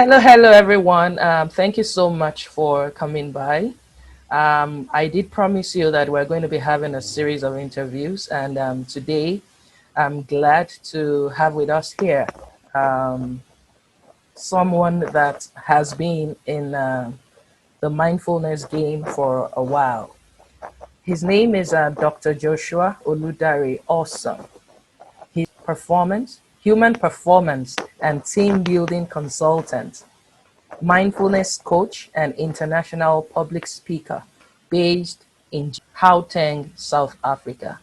Hello, everyone. Thank you so much for coming by. I did promise you that we're going to be having a series of interviews, and today I'm glad to have with us here um, someone that has been in the mindfulness game for a while. His name is Dr. Joshua Oludare Awesome. He's human performance, and team building consultant, mindfulness coach, and international public speaker based in Gauteng, South Africa.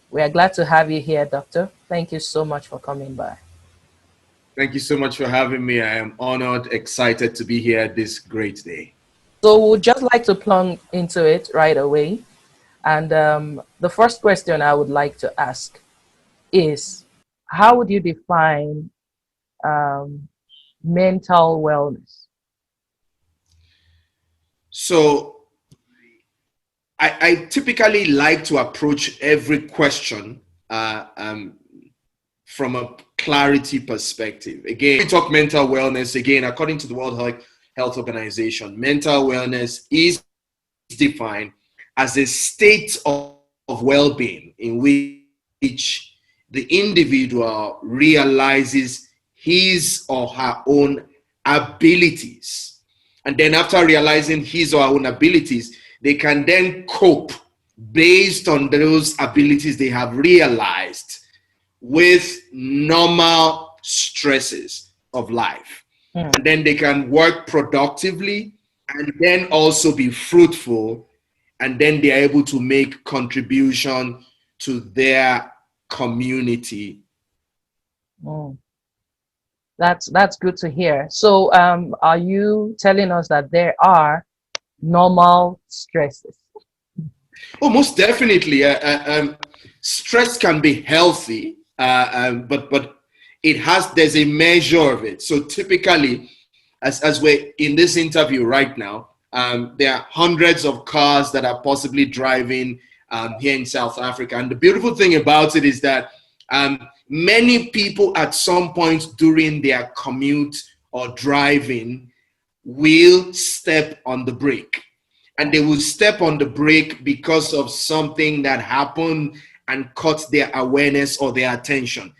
We are glad to have you here, Doctor. Thank you so much for coming by. Thank you so much for having me. I am honored, excited to be here this great day. So, we'd just like to plunge into it right away. And the first question I would like to ask is, how would you define um, mental wellness? So I typically like to approach every question from a clarity perspective. Again, we talk mental wellness. Again, according to the World Health Organization, mental wellness is defined as a state of well-being in which the individual realizes his or her own abilities. And then after realizing his or her own abilities, they can then cope based on those abilities they have realized with normal stresses of life. And then they can work productively and then also be fruitful, and then they are able to make contribution to their community. That's good to hear. So, are you telling us that there are normal stresses? Oh, most definitely. Stress can be healthy, but there's a measure of it. So typically, as we're in this interview right now, there are hundreds of cars that are possibly driving here in South Africa. And the beautiful thing about it is that many people at some point during their commute or driving will step on the brake. And they will step on the brake because of something that happened and caught their awareness or their attention.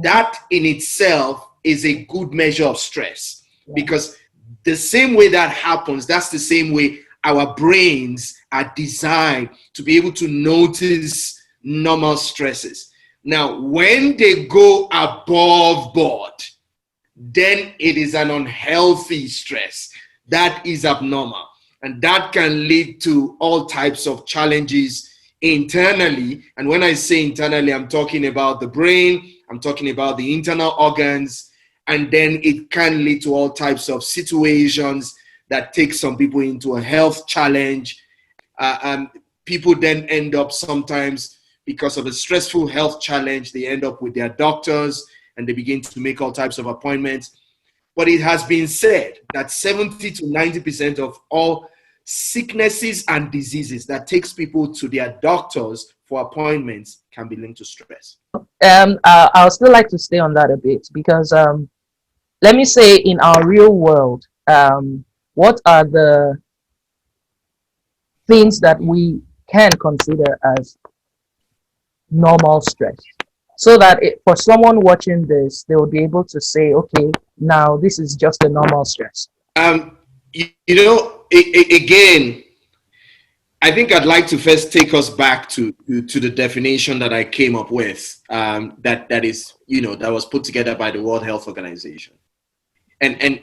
That in itself is a good measure of stress, because the same way that happens, that's the same way our brains are designed to be able to notice normal stresses. Now, when they go above board, then it is an unhealthy stress. That is abnormal. And that can lead to all types of challenges internally. And when I say internally, I'm talking about the brain, I'm talking about the internal organs, and then it can lead to all types of situations that take some people into a health challenge. People then end up sometimes, because of a stressful health challenge, they end up with their doctors and they begin to make all types of appointments. But it has been said that 70 to 90% of all sicknesses and diseases that takes people to their doctors for appointments can be linked to stress. I'll still like to stay on that a bit, because let me say, in our real world, what are the things that we can consider as normal stress, so that for someone watching this, they will be able to say, okay, now this is just a normal stress. Again, I think I'd like to first take us back to the definition that I came up with, that is, that was put together by the World Health Organization. And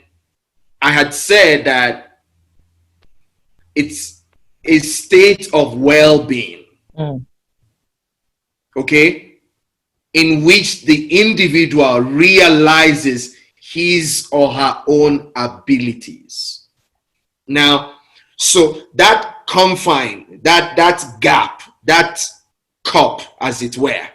I had said that it's a state of well-being, okay, in which the individual realizes his or her own abilities. Now, so that confine, that gap, that cup, as it were,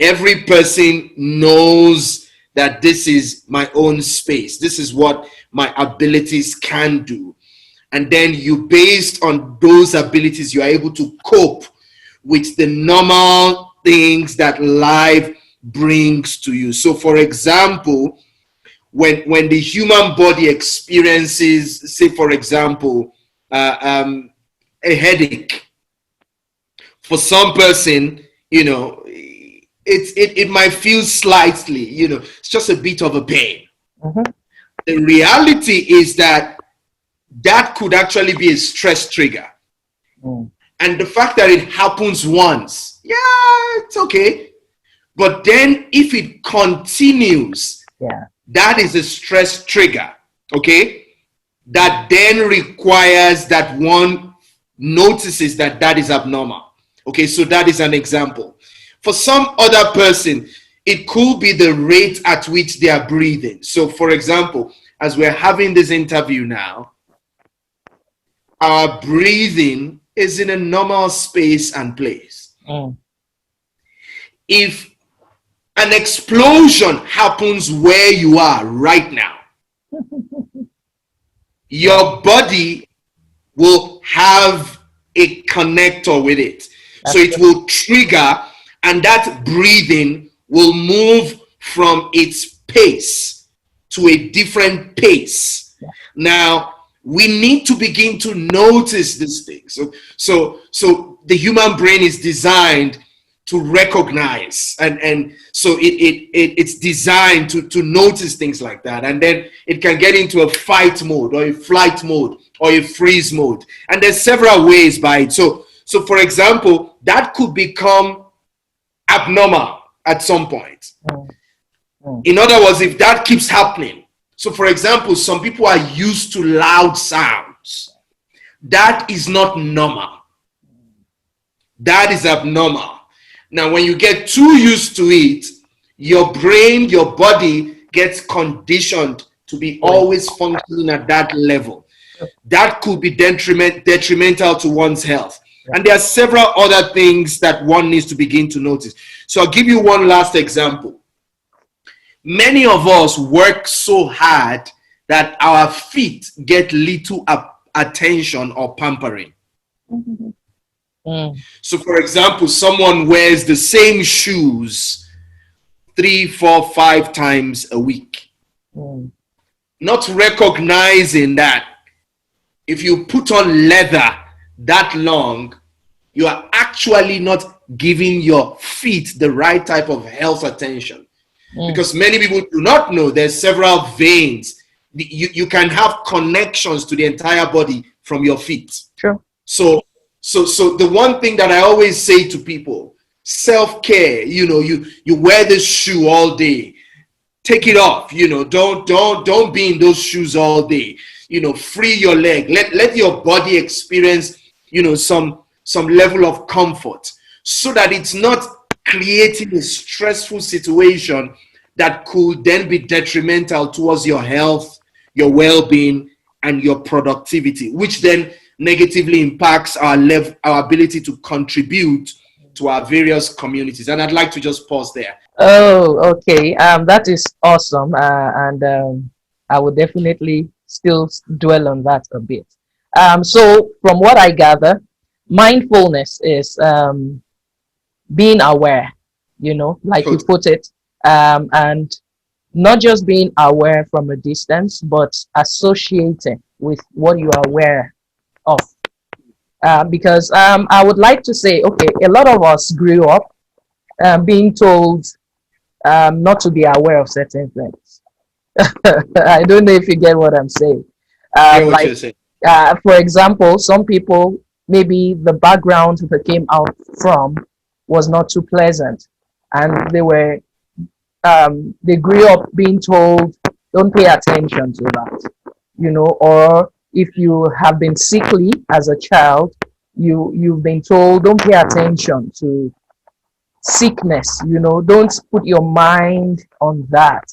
every person knows that this is my own space. This is what my abilities can do. And then you, based on those abilities, you are able to cope with the normal things that life brings to you. So, for example, when the human body experiences, say for example, a headache. For some person, it might feel slightly, it's just a bit of a pain. Mm-hmm. The reality is that could actually be a stress trigger. Mm. And the fact that it happens once, yeah, it's okay. But then if it continues, that is a stress trigger, okay? That then requires that one notices that is abnormal. Okay, so that is an example. For some other person, it could be the rate at which they are breathing. So for example, as we're having this interview now, our breathing is in a normal space and place. Mm. If an explosion happens where you are right now, your body will have a connector with it. So it will trigger, and that breathing will move from its pace to a different pace. Yeah. Now, we need to begin to notice these things. So the human brain is designed to recognize, and so it's designed to notice things like that, and then it can get into a fight mode or a flight mode or a freeze mode, and there's several ways by it. So for example, that could become abnormal at some point. In other words, if that keeps happening, so for example, some people are used to loud sounds. That is not normal. That is abnormal. Now, when you get too used to it, your brain, your body gets conditioned to be always functioning at that level. That could be detrimental to one's health. And there are several other things that one needs to begin to notice. So I'll give you one last example. Many of us work so hard that our feet get little attention or pampering. Mm-hmm. Mm. So for example, someone wears the same shoes 3, 4, 5 times a week. Mm. Not recognizing that if you put on leather that long, you are actually not giving your feet the right type of health attention. Because many people do not know there's several veins. You can have connections to the entire body from your feet. Sure. So the one thing that I always say to people, self-care, you wear this shoe all day, take it off, don't be in those shoes all day, free your leg, let your body experience, some level of comfort, so that it's not creating a stressful situation that could then be detrimental towards your health, your well-being, and your productivity, which then negatively impacts our ability to contribute to our various communities. And I'd like to just pause there. Oh, okay. That is awesome. And I would definitely still dwell on that a bit. So from what I gather, mindfulness is being aware, like you put it, and not just being aware from a distance, but associating with what you are aware of. Because I would like to say, okay, a lot of us grew up being told not to be aware of certain things. I don't know if you get what I'm saying. For example, some people, maybe the background they came out from was not too pleasant, and they grew up being told, don't pay attention to that, or if you have been sickly as a child, you've been told, don't pay attention to sickness, don't put your mind on that.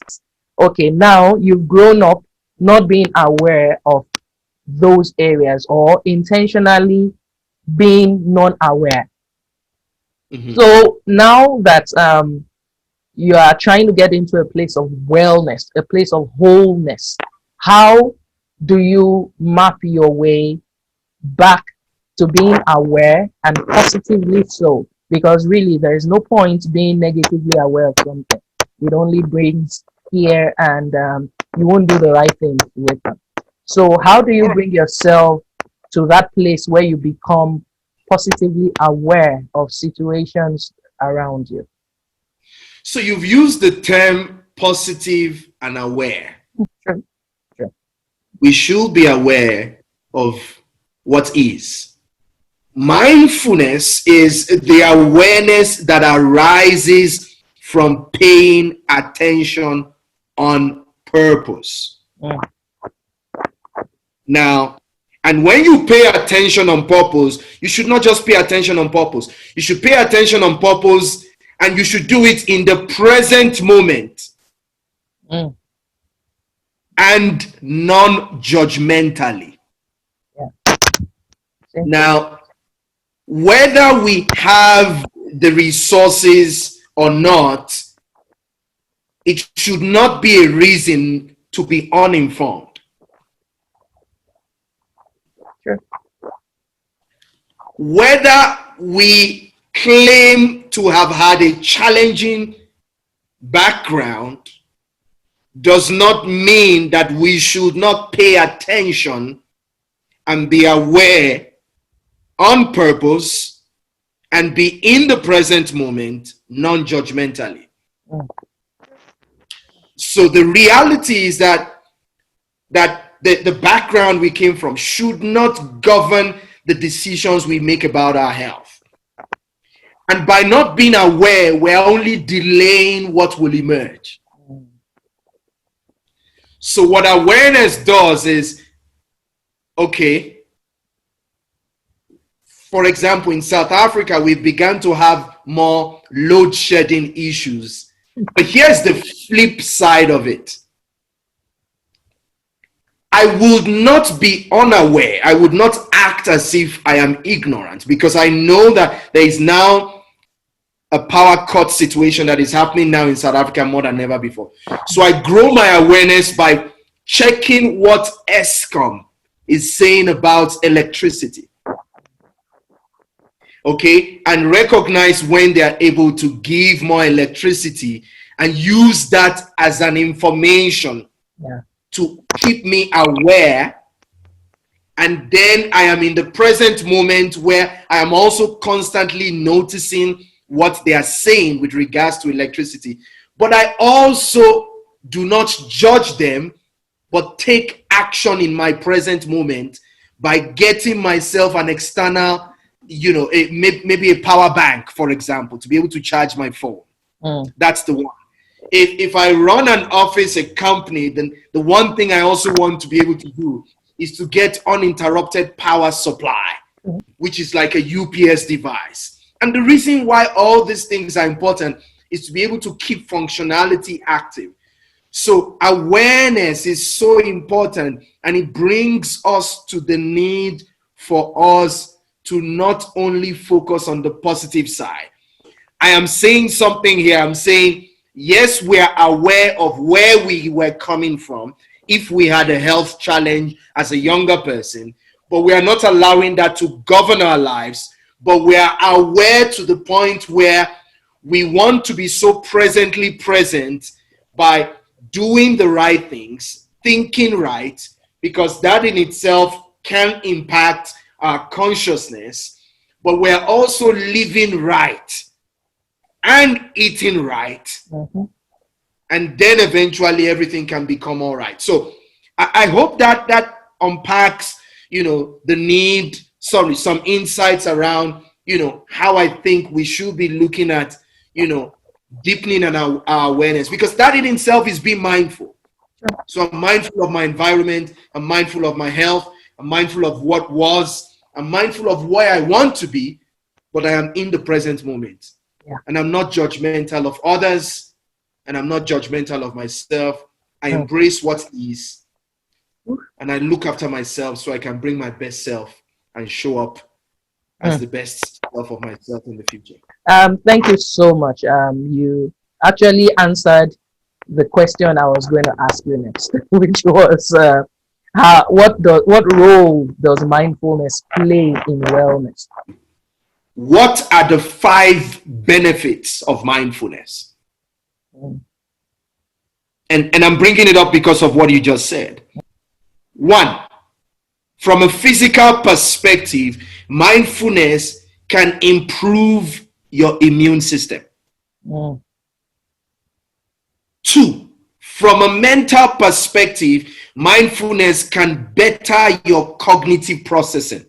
Okay, now you've grown up not being aware of those areas, or intentionally being non-aware. Mm-hmm. So now that you are trying to get into a place of wellness, a place of wholeness, how do you map your way back to being aware, and positively so? Because really there is no point being negatively aware of something. It only brings fear and you won't do the right thing with them. So how do you All right. bring yourself to that place where you become positively aware of situations around you? So you've used the term positive and aware. Sure, sure. We should be aware of what is. Mindfulness is the awareness that arises from paying attention on purpose. Mm, Now, and when you pay attention on purpose, you should not just pay attention on purpose. You should pay attention on purpose and you should do it in the present moment mm, and non-judgmentally. yeah. Simple. Now, whether we have the resources or not, it should not be a reason to be uninformed. Sure. Whether we claim to have had a challenging background does not mean that we should not pay attention and be aware on purpose and be in the present moment non-judgmentally. Mm, So the reality is that the background we came from should not govern the decisions we make about our health. And by not being aware, we're only delaying what will emerge. mm, So what awareness does is, okay, for example, in South Africa, we've begun to have more load shedding issues. But here's the flip side of it. I would not be unaware. I would not act as if I am ignorant because I know that there is now a power cut situation that is happening now in South Africa more than ever before. So I grow my awareness by checking what ESCOM is saying about electricity. Okay, and recognize when they are able to give more electricity and use that as an information yeah. to keep me aware. And then I am in the present moment where I am also constantly noticing what they are saying with regards to electricity. But I also do not judge them, but take action in my present moment by getting myself an external, maybe a power bank, for example, to be able to charge my phone. Mm, That's the one. If I run an office, a company, then the one thing I also want to be able to do is to get uninterrupted power supply, which is like a UPS device. And the reason why all these things are important is to be able to keep functionality active. So awareness is so important, and it brings us to the need for us to not only focus on the positive side. I am saying something here. I'm saying, yes, we are aware of where we were coming from if we had a health challenge as a younger person, but we are not allowing that to govern our lives, but we are aware to the point where we want to be so presently present by doing the right things, thinking right, because that in itself can impact our consciousness, but we're also living right and eating right. mm-hmm. And then eventually everything can become all right. So I hope that unpacks, the need, some insights around, how I think we should be looking at, deepening our awareness, because that in itself is being mindful. So I'm mindful of my environment. I'm mindful of my health. I'm mindful of what was. I'm mindful of where I want to be, but I am in the present moment. Yeah. And I'm not judgmental of others, and I'm not judgmental of myself. I Mm. embrace what is, and I look after myself so I can bring my best self and show up as the best self of myself in the future. Thank you so much. You actually answered the question I was going to ask you next, which was what role does mindfulness play in wellness? What are the 5 benefits of mindfulness? Mm, and I'm bringing it up because of what you just said. One, from a physical perspective, mindfulness can improve your immune system. Mm. Two, from a mental perspective, mindfulness can better your cognitive processing.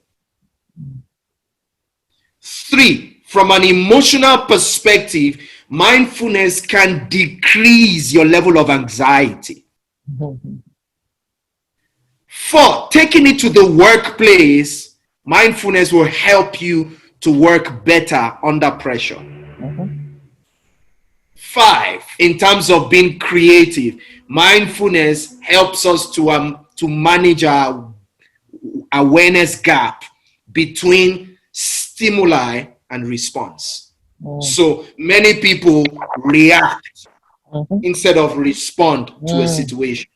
Three, from an emotional perspective, mindfulness can decrease your level of anxiety. Mm-hmm. Four, taking it to the workplace, mindfulness will help you to work better under pressure. Mm-hmm. Five, in terms of being creative, mindfulness helps us to manage our awareness gap between stimuli and response. So many people react Mm-hmm. instead of respond to a Mm. situation.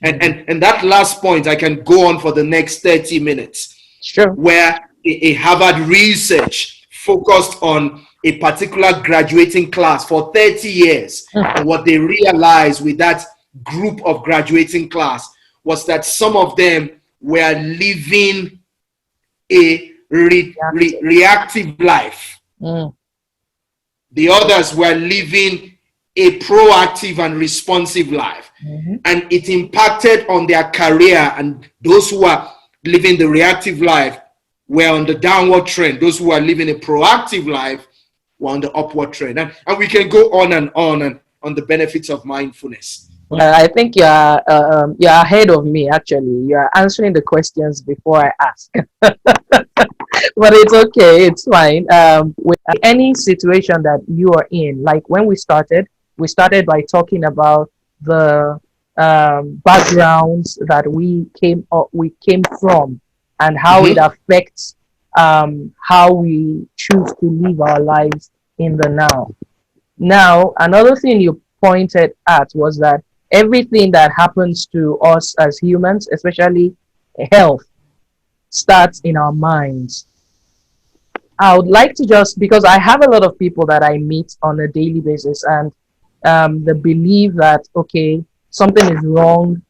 And that last point, I can go on for the next 30 minutes, Sure. where a Harvard research focused on a particular graduating class for 30 years. And what they realized with that group of graduating class was that some of them were living a reactive life. Mm. The others were living a proactive and responsive life. Mm-hmm. And it impacted on their career. And those who are living the reactive life were on the downward trend. Those who are living a proactive life were on the upward trend. And we can go on and on the benefits of mindfulness. I think you're ahead of me. Actually, you are answering the questions before I ask. But it's okay. It's fine. With any situation that you are in, like when we started by talking about the backgrounds that we came from, and how it Mm-hmm. affects how we choose to live our lives in the now. Now, another thing you pointed at was that everything that happens to us as humans, especially health, starts in our minds. I would like to just, because I have a lot of people that I meet on a daily basis, and they believe that, okay, something is wrong.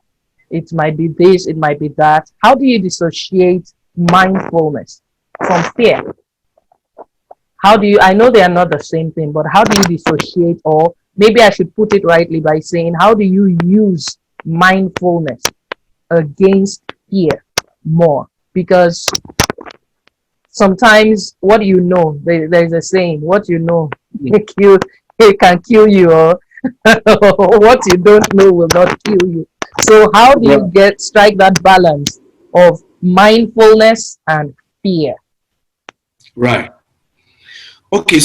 It might be this, it might be that. How do you dissociate mindfulness from fear? How do you, I know they are not the same thing, but how do you dissociate, or maybe I should put it rightly by saying, how do you use mindfulness against fear more? Because sometimes what you know, there's a saying, what you know it can kill you, or what you don't know will not kill you. So how do you strike that balance of mindfulness and fear? Right. Okay.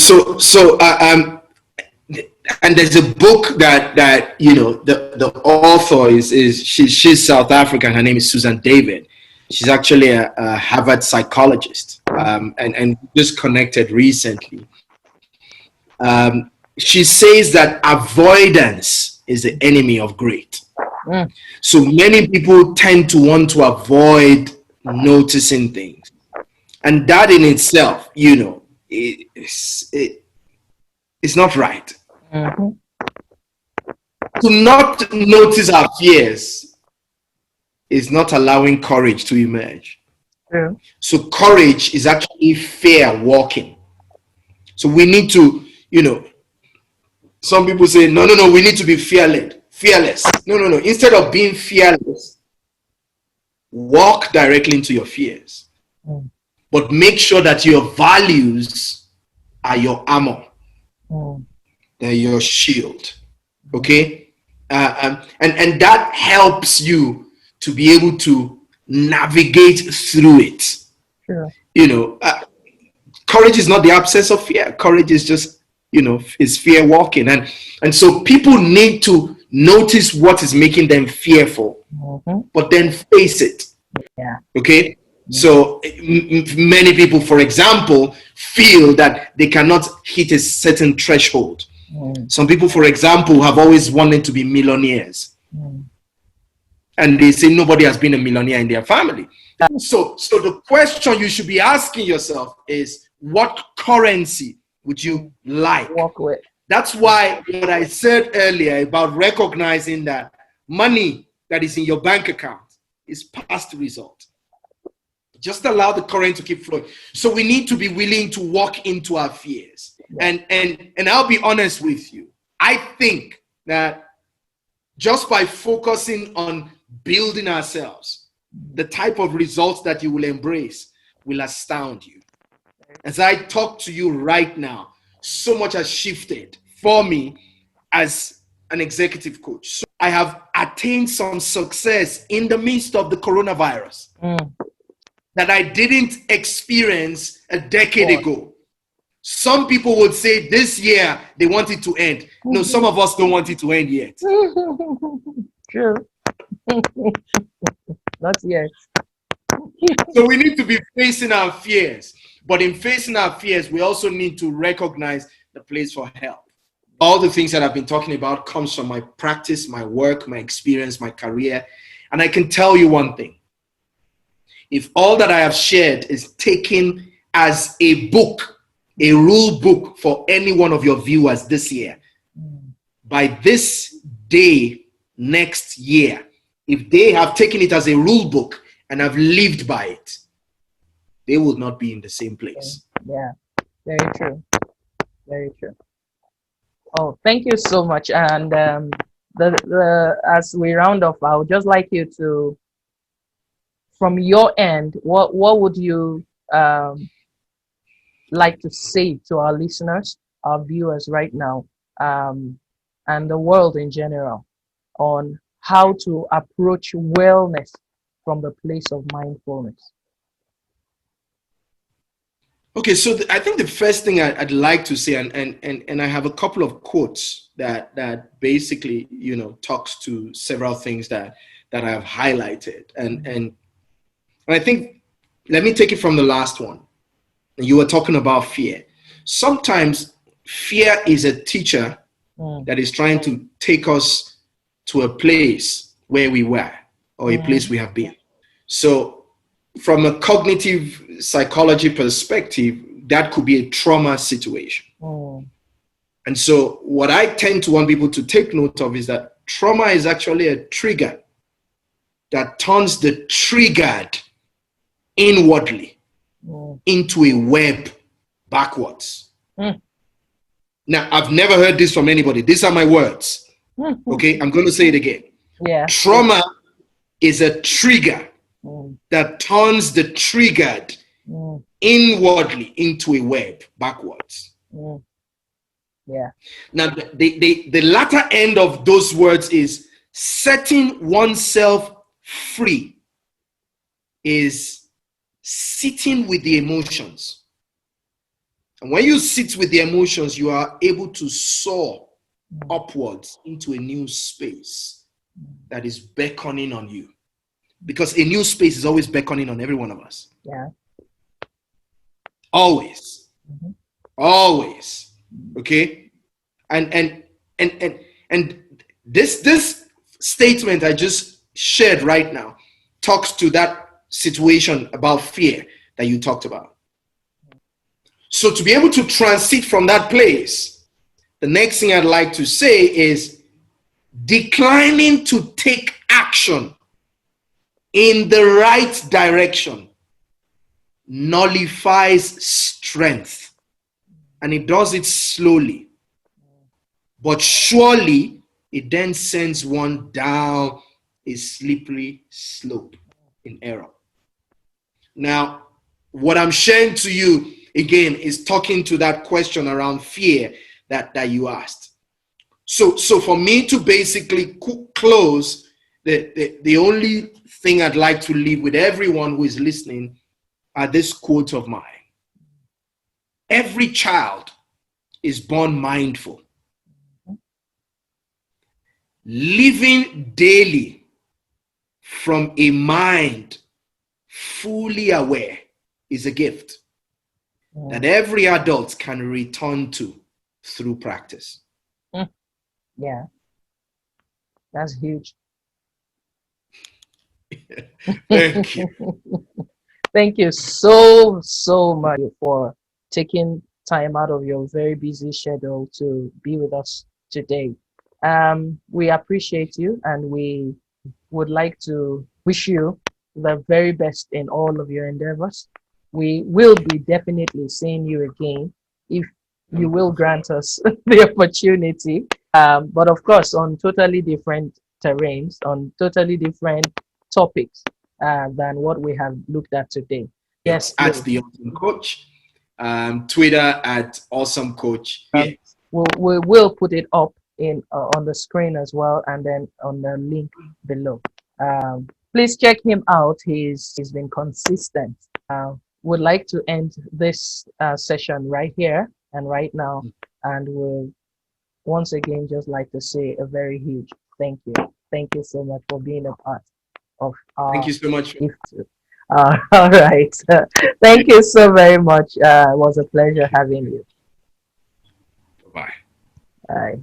And there's a book that the author is she's South African. Her name is Susan David. She's actually a Harvard psychologist, and just connected recently. She says that avoidance is the enemy of great. Mm. So many people tend to want to avoid noticing things, and that in itself, it's not right. Mm-hmm. To not notice our fears is not allowing courage to emerge. True. So courage is actually fear walking. So we need to, some people say, no, we need to be fearless. No. Instead of being fearless, walk directly into your fears. Mm. But make sure that your values are your armor. Mm. They're your shield. Okay? And that helps you to be able to navigate through it. Sure. Courage is not the absence of fear. Courage is just, is fear walking. And so people need to notice what is making them fearful, but then face it. Yeah. Okay? So many people, for example, feel that they cannot hit a certain threshold. Some people, for example, have always wanted to be millionaires. And they say nobody has been a millionaire in their family. So the question you should be asking yourself is, what currency would you like? Walk with. That's why what I said earlier about recognizing that money that is in your bank account is past result. Just allow the current to keep flowing. So we need to be willing to walk into our fears. Yeah. And I'll be honest with you. I think that just by focusing on building ourselves, the type of results that you will embrace will astound you. As I talk to you right now, so much has shifted for me as an executive coach. So I have attained some success in the midst of the coronavirus that I didn't experience a decade ago. Some people would say this year they want it to end. No, some of us don't want it to end yet. True. Not yet. So we need to be facing our fears. But in facing our fears, we also need to recognize the place for help. All the things that I've been talking about comes from my practice, my work, my experience, my career. And I can tell you one thing. If all that I have shared is taken as a book, a rule book for any one of your viewers this year, by this day next year, if they have taken it as a rule book and have lived by it, they will not be in the same place. Yeah, very true. Very true. Oh, thank you so much. And as we round off, I would just like you to, from your end, what would you like to say to our listeners, our viewers right now, and the world in general, on how to approach wellness from the place of mindfulness? Okay, so I think the first thing I'd like to say, and I have a couple of quotes that basically, talks to several things that I have highlighted. And I think, let me take it from the last one. You were talking about fear. Sometimes fear is a teacher that is trying to take us to a place where we were or a place we have been. So from a cognitive psychology perspective, that could be a trauma situation. And so what I tend to want people to take note of is that trauma is actually a trigger that turns the triggered inwardly into a web backwards. Now, I've never heard this from anybody. These are my words. Okay, I'm going to say it again. Yeah. Trauma is a trigger that turns the triggered inwardly into a web backwards. Yeah. Now, the latter end of those words is setting oneself free, is sitting with the emotions. And when you sit with the emotions, you are able to soar upwards into a new space that is beckoning on you. Because a new space is always beckoning on every one of us. Yeah. Always. Always. Okay? And this statement I just shared right now talks to that situation about fear that you talked about. So to be able to transit from that place, the next thing I'd like to say is declining to take action in the right direction nullifies strength. And it does it slowly. But surely it then sends one down a slippery slope in error. Now, what I'm sharing to you again is talking to that question around fear that you asked. So for me to basically close, the only thing I'd like to leave with everyone who is listening are this quote of mine. Every child is born mindful. Living daily from a mind fully aware is a gift that every adult can return to through practice. Yeah, that's huge. Thank you. Thank you so much for taking time out of your very busy schedule to be with us today. We appreciate you, and we would like to wish you the very best in all of your endeavors. We will be definitely seeing you again if you will grant us the opportunity. But of course, on totally different terrains, on totally different topics than what we have looked at today. Yes, At please. the Awesome Coach, Twitter at Awesome Coach. Yeah. We'll put it up in on the screen as well, and then on the link below. Please check him out. He's been consistent. Would like to end this session right here and right now, and we'll once again just like to say a very huge thank you. Thank you so much for being a part of Thank our you so much. gift. All right. Thank you so very much. It was a pleasure having you. Bye. Bye.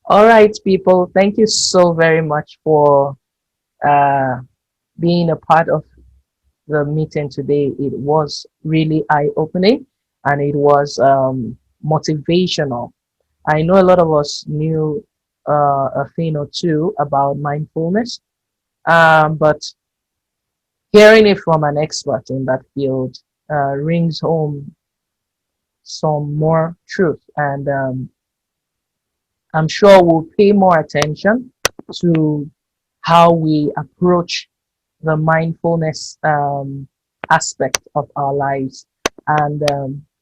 All right, people. Thank you so very much for uh, being a part of the meeting today. It was really eye-opening and it was motivational. I know a lot of us knew a thing or two about mindfulness, but hearing it from an expert in that field rings home some more truth. And I'm sure we'll pay more attention to how we approach the mindfulness aspect of our lives. And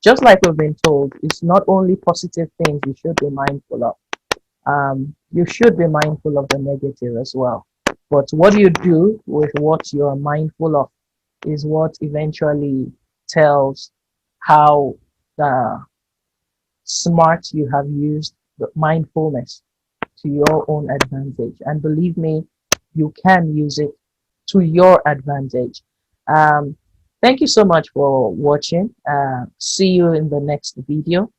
just like we've been told, it's not only positive things you should be mindful of. You should be mindful of the negative as well. But what you do with what you're mindful of is what eventually tells how smart you have used the mindfulness to your own advantage. And believe me, you can use it to your advantage. Thank you so much for watching. See you in the next video.